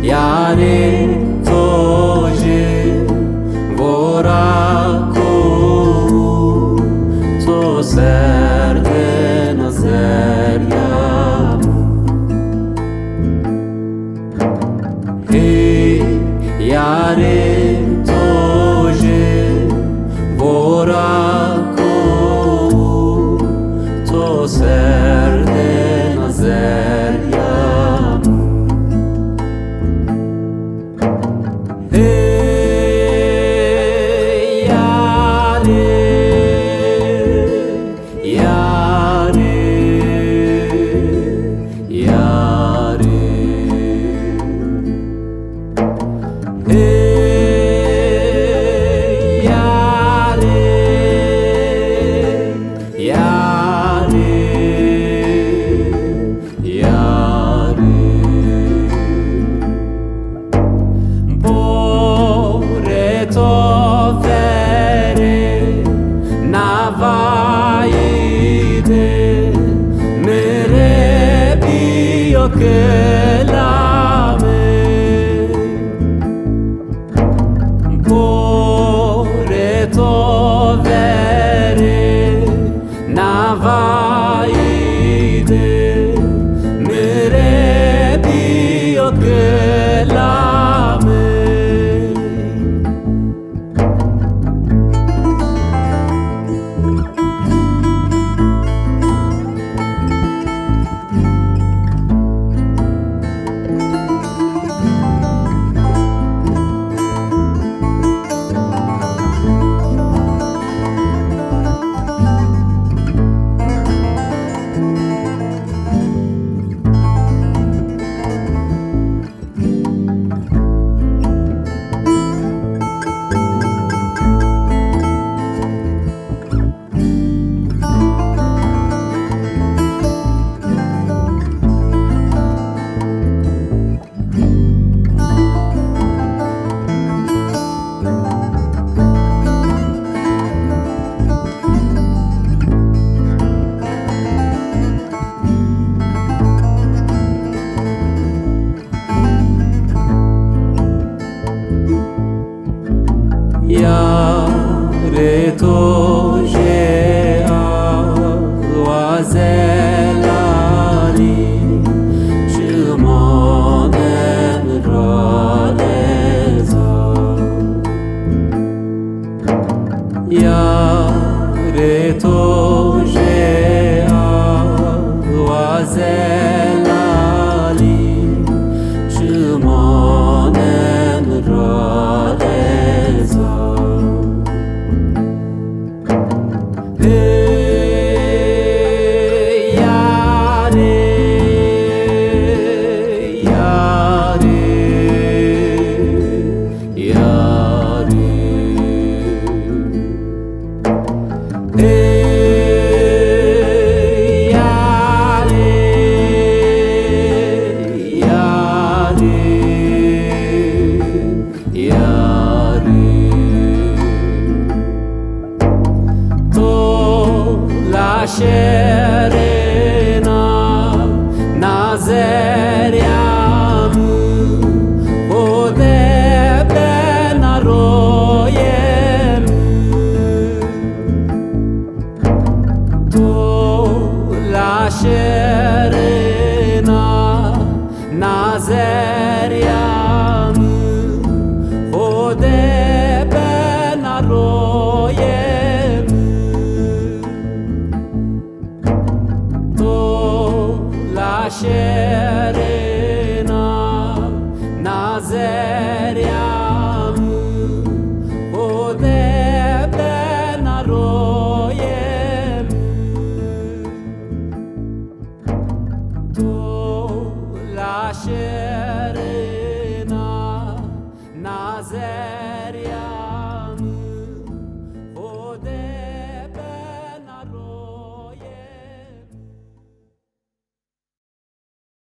Yare toje voraku to serde nazerya Yare toje voraku to serde nazerya che l'ame pore to vere navaide mere bio che l'ame Yare toje awazelali Shimonem radeza Yare toje awazelali Shimonem radeza Serena Nazeriam Ode benaroyem To la serena Nazeriam Ode benaroyem Serena Nazeriam Ode benaroyem To la Serena Nazeriam